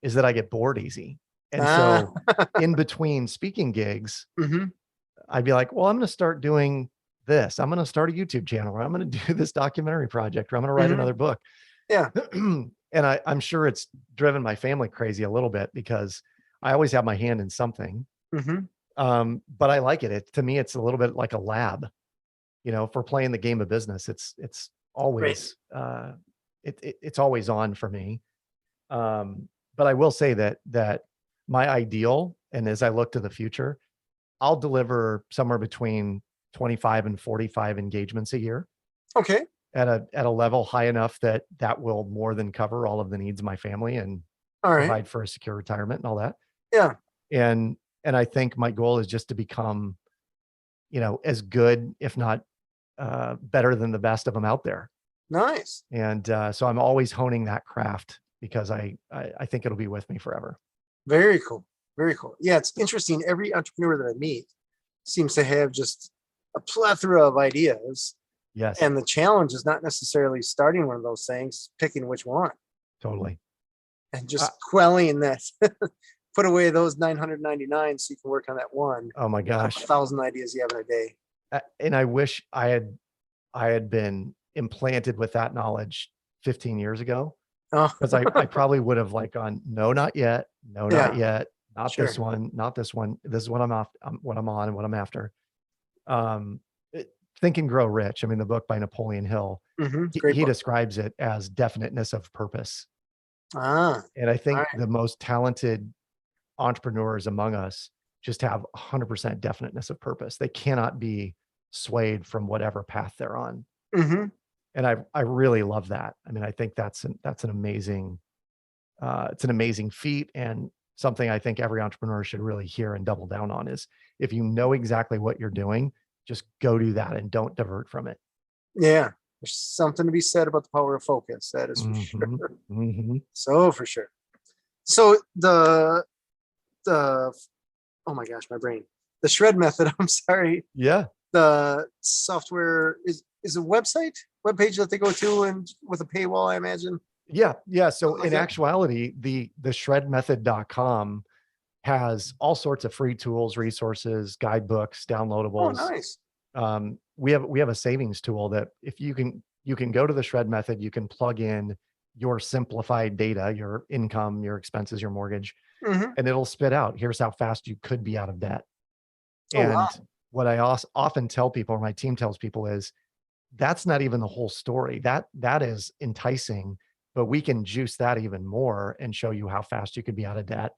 is that I get bored easy. And so in between speaking gigs, I'd be like, well, I'm going to start doing this. I'm going to start a YouTube channel, or I'm going to do this documentary project, or I'm going to write another book. Yeah. And I'm sure it's driven my family crazy a little bit because I always have my hand in something. But I like it. To me, it's a little bit like a lab, for playing the game of business. It's always, it's always on for me. But I will say that my ideal, and as I look to the future, I'll deliver somewhere between 25 and 45 engagements a year. Okay. At a level high enough that will more than cover all of the needs of my family and provide for a secure retirement and all that. Yeah. And I think my goal is just to become, as good, if not better than the best of them out there. Nice. And so I'm always honing that craft because I think it'll be with me forever. Very cool. Very cool. Yeah, it's interesting. Every entrepreneur that I meet seems to have just a plethora of ideas. Yes, And the challenge is not necessarily starting one of those things, picking which one totally. and Uh, just quelling that. Put away those 999 so you can work on that one. oh my A gosh. thousand ideas you have in a day. And I wish I had been implanted with that knowledge 15 years ago, Oh, because I probably would have like gone, no, not yet, no, not yeah, yet, not this sure. one, not this one. This is what I'm off, what I'm on, and what I'm after. Um, Think and Grow Rich. I mean, the book by Napoleon Hill, Great he book. describes it as definiteness of purpose. Ah, And I all think right. the most talented entrepreneurs among us just have 100% definiteness of purpose. They cannot be swayed from whatever path they're on. Mm-hmm. And I really love that. I mean, I think that's an amazing, it's an amazing feat, and something I think every entrepreneur should really hear and double down on is, if you know exactly what you're doing, just go do that and don't divert from it. Yeah, there's something to be said about the power of focus. That is for Hmm. sure. Hmm. So for sure. So the oh my gosh, my brain. The shred method. I'm sorry. Yeah. The software is a web page that they go to and with a paywall, I imagine. Yeah. Yeah. So Something like in that. actuality, the shredmethod.com has all sorts of free tools, resources, guidebooks, Oh, downloadables. nice. We have a savings tool that, if you can go to the shred method, you can plug in your simplified data, your income, your expenses, your mortgage, Hmm. and it'll spit out, here's how fast you could be out of debt. Oh wow. And what I often tell people, or my team tells people, is that's not even the whole story. That is enticing, but we can juice that even more and show you how fast you could be out of debt.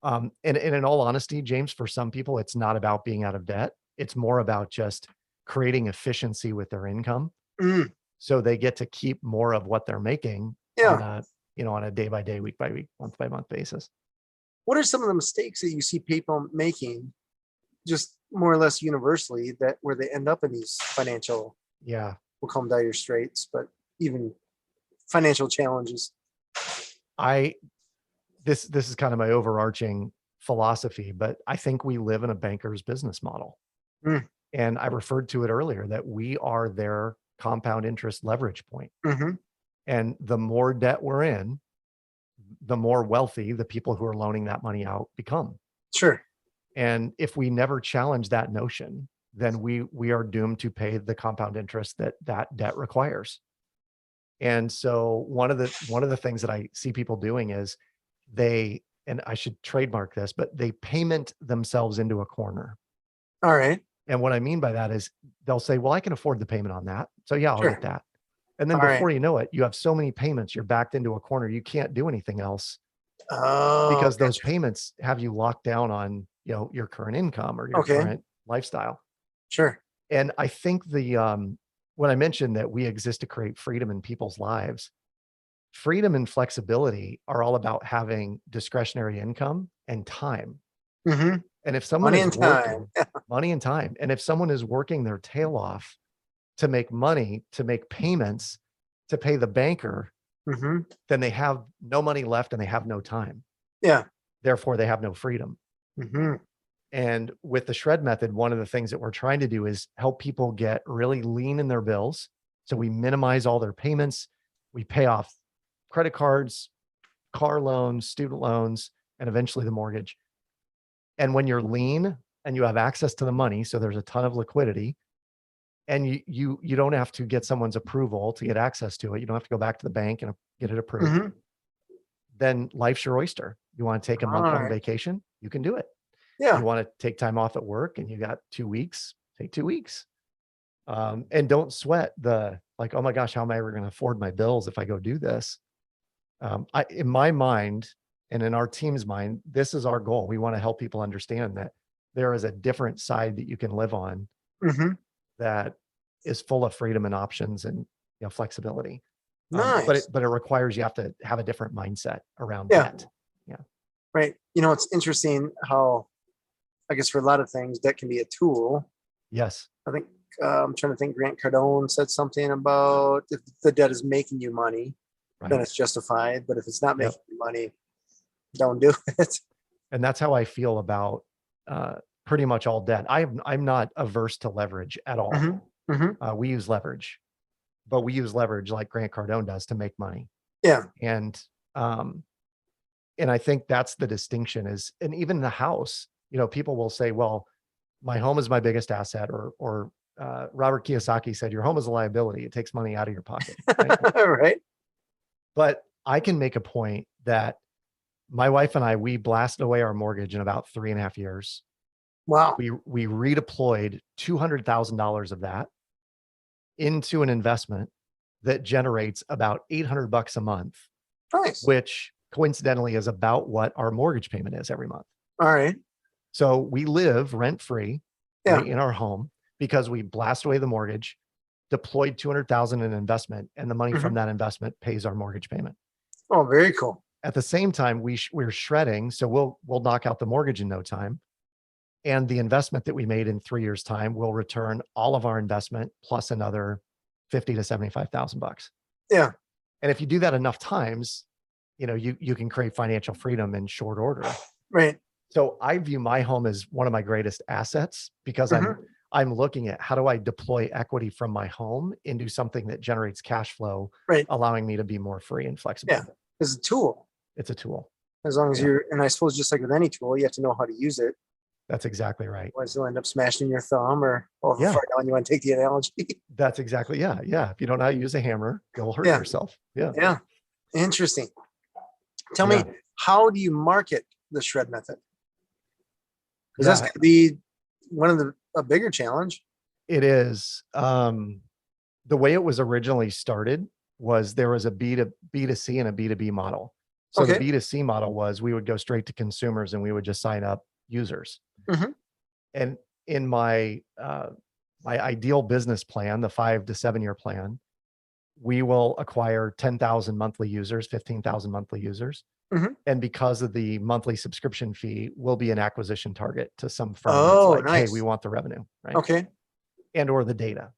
And in all honesty, James, for some people, it's not about being out of debt. It's more about just creating efficiency with their income, Mm, so they get to keep more of what they're making on yeah. a, on a day by day, week by week, month by month basis. What are some of the mistakes that you see people making, just more or less universally, that where they end up in these financial, Yeah. we'll call them dire straits, but even financial challenges? I this is kind of my overarching philosophy, but I think we live in a banker's business model. Mm, And I referred to it earlier, that we are their compound interest leverage point. hmm. And the more debt we're in, the more wealthy the people who are loaning that money out become. Sure. And if we never challenge that notion, then we are doomed to pay the compound interest that that debt requires. And so one of the things that I see people doing is, and I should trademark this, but they payment themselves into a corner. All right. And what I mean by that is, they'll say, well, I can afford the payment on that, so yeah, I'll get Sure. that. And then All right. before you know it, you have so many payments, you're backed into a corner. You can't do anything else, Oh, because those gotcha. payments have you locked down on, your current income or your Okay. current lifestyle. Sure. And I think when I mentioned that we exist to create freedom in people's lives, freedom and flexibility are all about having discretionary income and time. Hmm. And if someone Money is and time. working, money and time, and if someone is working their tail off to make money, to make payments, to pay the banker, Hmm. then they have no money left and they have no time. Yeah. Therefore, they have no freedom. Hmm. And with the shred method, one of the things that we're trying to do is help people get really lean in their bills. So we minimize all their payments. We pay off credit cards, car loans, student loans, and eventually the mortgage. And when you're lean and you have access to the money, so there's a ton of liquidity, and you don't have to get someone's approval to get access to it. You don't have to go back to the bank and get it approved. Hmm. Then life's your oyster. You want to take a All month long right. vacation, you can do it. You Yeah. want to take time off at work and you got 2 weeks, take 2 weeks. And don't sweat the, like, oh my gosh, how am I ever going to afford my bills if I go do this? In my mind and in our team's mind, this is our goal. We want to help people understand that there is a different side that you can live on, Hmm. that is full of freedom and options and, flexibility. Nice. But it requires you have to have a different mindset around Yeah. debt. Yeah. Right. It's interesting how, I guess, for a lot of things, that can be a tool. Yes. I think I'm trying to think. Grant Cardone said something about, if the debt is making you money, then Right. it's justified. But if it's not Yep. making you money, don't do it. And that's how I feel about pretty much all debt. I'm not averse to leverage at all. We use leverage, but we use leverage like Grant Cardone does to make money. Yeah. And I think that's the distinction is, and even the house, people will say, well, my home is my biggest asset, or Robert Kiyosaki said, your home is a liability. It takes money out of your pocket. Right? Right. But I can make a point that my wife and we blasted away our mortgage in about 3.5 years. Wow. We redeployed $200,000 of that into an investment that generates about $800 a month, Nice. which coincidentally is about what our mortgage payment is every month. All right. So we live rent-free Yeah. right, in our home because we blast away the mortgage, deployed $200,000 in investment, and the money from that investment pays our mortgage payment. Oh, very cool. At the same time, we're shredding, so we'll knock out the mortgage in no time. And the investment that we made in 3 years' time will return all of our investment plus another $50,000 to $75,000. Yeah. And if you do that enough times, you can create financial freedom in short order. Right. So I view my home as one of my greatest assets because I'm looking at how do I deploy equity from my home into something that generates cash flow, Right. allowing me to be more free and flexible. Yeah. It's a tool. It's a tool. As long as and I suppose just like with any tool, you have to know how to use it. That's exactly right. Otherwise you'll end up smashing your thumb or far down. You want to take the analogy. That's exactly. Yeah. If you don't know how to use a hammer, you'll hurt yourself. Yeah. Yeah. Interesting. Tell me, how do you market the shred method? Because that's going to be one of a bigger challenge. It is. The way it was originally started was there was a B2C and a B2B model. So the B2C model was we would go straight to consumers and we would just sign up users. And in my ideal business plan, the 5 to 7 year plan, we will acquire 10,000 monthly users, 15,000 monthly users. And because of the monthly subscription fee, we'll be an acquisition target to some firm. Oh, like, nice. Hey, we want the revenue, right? Okay. And or the data.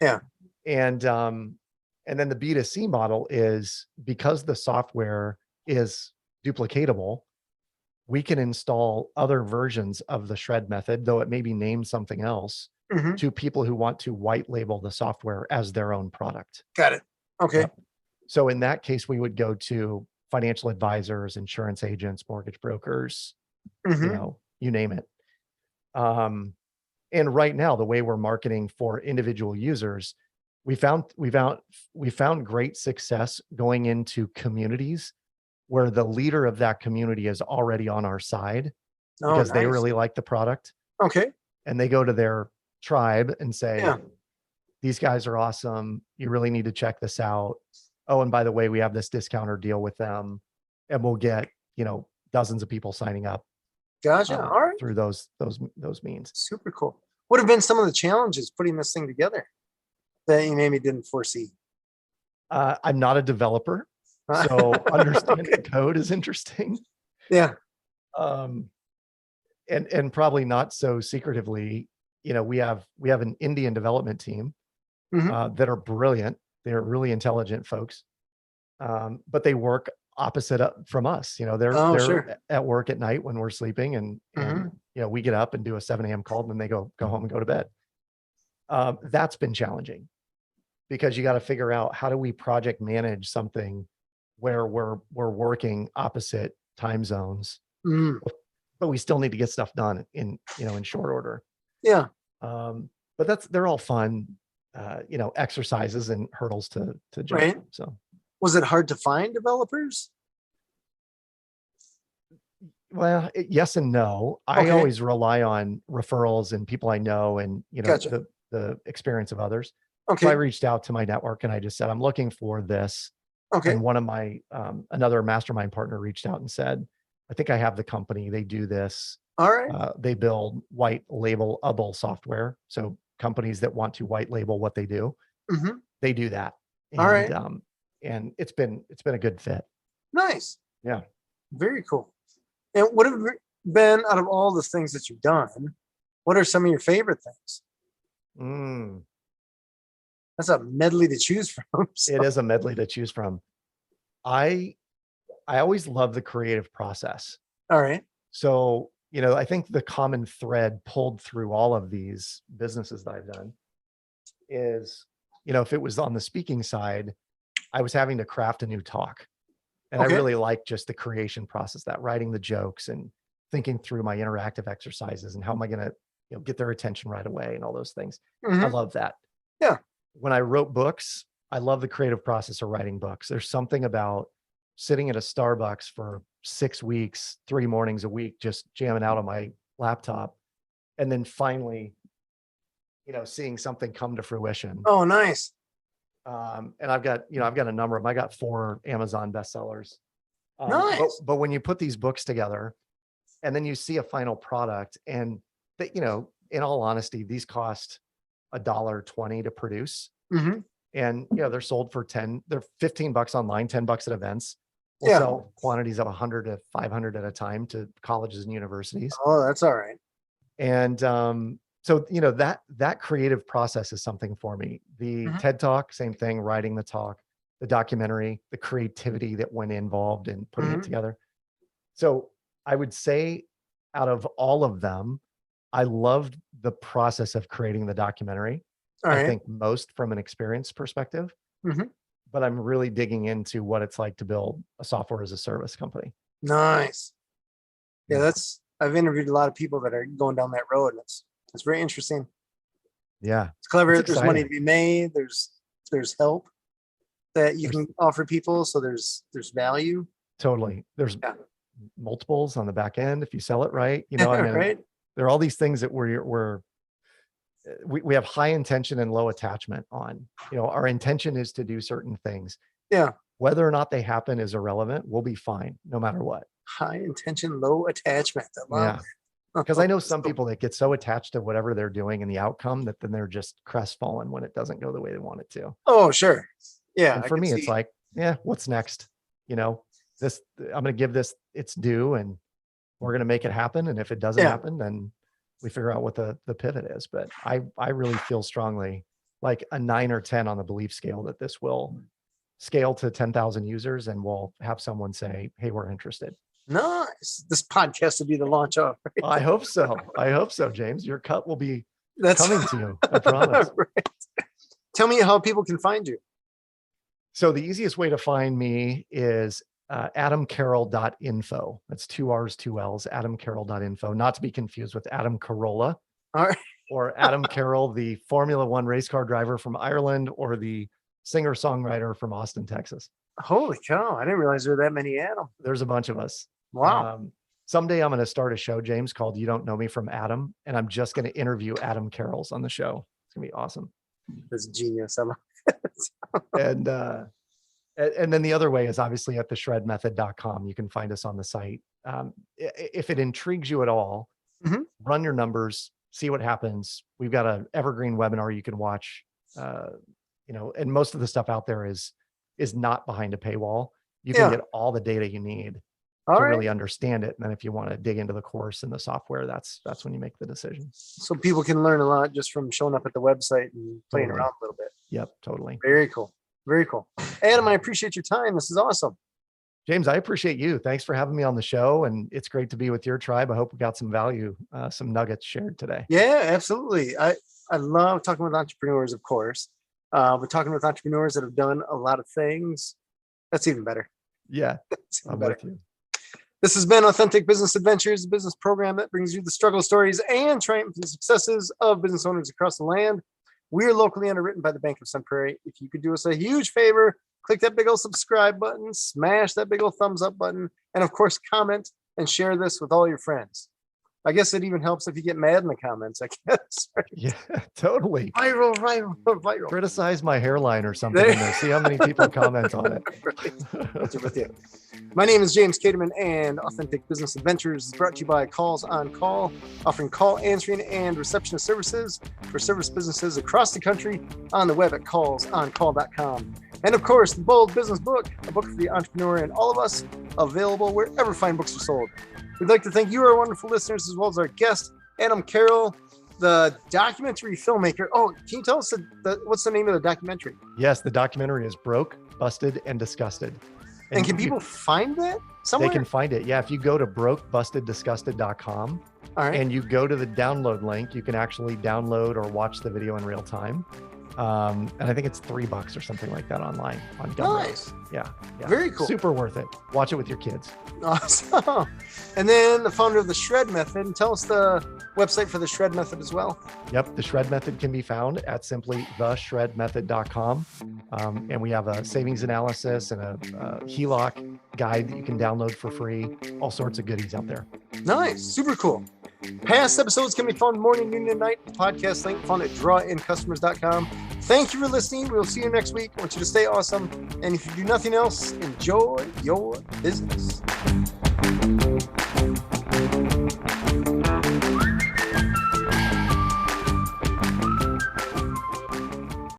Yeah. And then the B2C model is because the software is duplicatable, we can install other versions of the shred method, though it may be named something else, to people who want to white label the software as their own product. Got it. Okay. Yep. So in that case, we would go to financial advisors, insurance agents, mortgage brokers, you name it. And right now, the way we're marketing for individual users, we found great success going into communities where the leader of that community is already on our side because they really like the product. Okay. And they go to their tribe and say, these guys are awesome. You really need to check this out. Oh, and by the way, we have this discounter deal with them, and we'll get, dozens of people signing up. Gotcha. All right. Through those means. Super cool. What have been some of the challenges putting this thing together that you maybe didn't foresee? I'm not a developer, so understanding code is interesting. Yeah. And probably not so secretively, we have an Indian development team that are brilliant. They're really intelligent folks, but they work opposite from us. They're at work at night when we're sleeping, and we get up and do a 7 a.m. call, and then they go home and go to bed. That's been challenging because you got to figure out how do we project manage something where we're working opposite time zones, but we still need to get stuff done in short order. Yeah. But they're all fun, exercises and hurdles to jump. Right. So was it hard to find developers? Well, yes and no. I always rely on referrals and people I know and, Gotcha. the experience of others. Okay. So I reached out to my network and I just said, I'm looking for this. Okay. And one of my, another mastermind partner reached out and said, I think I have the company. They do this. All right. They build white labelable software. So companies that want to white label what they do, they do that. And, all right. And it's been a good fit. Nice. Yeah. Very cool. And what have been, out of all the things that you've done, what are some of your favorite things? That's a medley to choose from. So. It is a medley to choose from. I always love the creative process. All right. So, I think the common thread pulled through all of these businesses that I've done is, if it was on the speaking side, I was having to craft a new talk. And I Okay. really like just the creation process, that writing the jokes and thinking through my interactive exercises and how am I going to, get their attention right away and all those things. I Mhm. love that. Yeah. When I wrote books, I love the creative process of writing books. There's something about sitting at a Starbucks for 6 weeks, 3 mornings a week, just jamming out on my laptop. And then finally, seeing something come to fruition. Oh, nice. And I've got a number of them. I got 4 Amazon bestsellers. Nice. But when you put these books together and then you see a final product and that, in all honesty, these cost $1.20 to produce. Mhm. And, they're sold for they're $15 online, $10 at events. We'll Yeah. sell quantities of 100 to 500 at a time to colleges and universities. Oh, that's all right. And, so, that creative process is something for me. The Mhm. TED Talk, same thing, writing the talk, the documentary, the creativity that went involved in putting it Mhm. together. So I would say out of all of them, I loved the process of creating the documentary. All I right. think most from an experience perspective, Mhm. but I'm really digging into what it's like to build a software as a service company. Nice. Yeah, Yeah. I've interviewed a lot of people that are going down that road, and it's very interesting. Yeah. It's clever. It's There's money exciting. to be made. There's help that you There's can offer people, so there's value. totally, there's Yeah. multiples on the back end if you sell it right. I mean, Right? there are all these things that we have high intention and low attachment on. Our intention is to do certain things. Yeah. Whether or not they happen is irrelevant. We'll be fine no matter what. High intention, low attachment. I love Yeah. Because I know some So- people that get so attached to whatever they're doing and the outcome that then they're just crestfallen when it doesn't go the way they want it to. Oh, sure. Yeah. And I for can me, it's see. like, yeah, what's next? I'm going to give this its due and we're going to make it happen. And if it doesn't Yeah. happen, then we figure out what the pivot is. But I really feel strongly like a 9 or 10 on the belief scale that this will scale to 10,000 users and we'll have someone say, hey, we're interested. Nice. This podcast will be the launch of. Right? I hope so. I hope so, James. Your cut will be That's coming to you. I promise. Right. Tell me how people can find you. So the easiest way to find me is adamcarroll.info. That's 2 R's, 2 L's, adamcarroll.info, not to be confused with Adam Carolla All right. or Adam Carroll, the Formula One race car driver from Ireland or the singer-songwriter from Austin, Texas. Holy cow. I didn't realize there were that many Adam. There's a bunch of us. Wow. Someday I'm going to start a show, James, called You Don't Know Me from Adam, and I'm just going to interview Adam Carrolls on the show. It's going to be awesome. That's genius. I love And then the other way is obviously at theshredmethod.com. You can find us on the site. If it intrigues you at all, Mhm. run your numbers, see what happens. We've got an evergreen webinar you can watch, and most of the stuff out there is not behind a paywall. You can Yeah. get all the data you need All to right. really understand it. And then if you want to dig into the course and the software, that's when you make the decision. So people can learn a lot just from showing up at the website and playing Totally. around a little bit. Yep, totally. Very cool. Very cool. Adam, I appreciate your time. This is awesome. James, I appreciate you. Thanks for having me on the show. And it's great to be with your tribe. I hope we got some value, some nuggets shared today. Yeah, absolutely. I love talking with entrepreneurs, of course. But talking with entrepreneurs that have done a lot of things, that's even better. Yeah, That's even I'm better. with you. This has been Authentic Business Adventures, a business program that brings you the struggle stories and triumphant successes of business owners across the land. We're locally underwritten by the Bank of Sun Prairie. If you could do us a huge favor, click that big old subscribe button, smash that big old thumbs up button, and of course, comment and share this with all your friends. I guess it even helps if you get mad in the comments, I guess. Right? Yeah, totally. Viral. Criticize my hairline or something in there. See how many people comment on it. Right. With you. My name is James Kademan, and Authentic Business Adventures is brought to you by Calls on Call, offering call answering and receptionist services for service businesses across the country on the web at callsoncall.com. And of course, the Bold Business Book, a book for the entrepreneur and all of us, available wherever fine books are sold. We'd like to thank you, our wonderful listeners, as well as our guest, Adam Carroll, the documentary filmmaker. Oh, can you tell us what's the name of the documentary? Yes, the documentary is Broke, Busted, and Disgusted. And can people find that? somewhere? They can find it. Yeah. If you go to brokebustedisgusted.com All right. and you go to the download link, you can actually download or watch the video in real time. And I think it's $3 or something like that online on Gumroad. Nice. Yeah. Very cool. Super worth it. Watch it with your kids. Awesome. And then the founder of the Shred Method. And tell us the website for the Shred Method as well. Yep. The Shred Method can be found at simply theshredmethod.com. And we have a savings analysis and a HELOC guide that you can download for free. All sorts of goodies out there. Nice. Super cool. Past episodes can be found morning, noon, and night. The podcast link found at drawincustomers.com. Thank you for listening. We'll see you next week. I want you to stay awesome. And if you do nothing else, enjoy your business.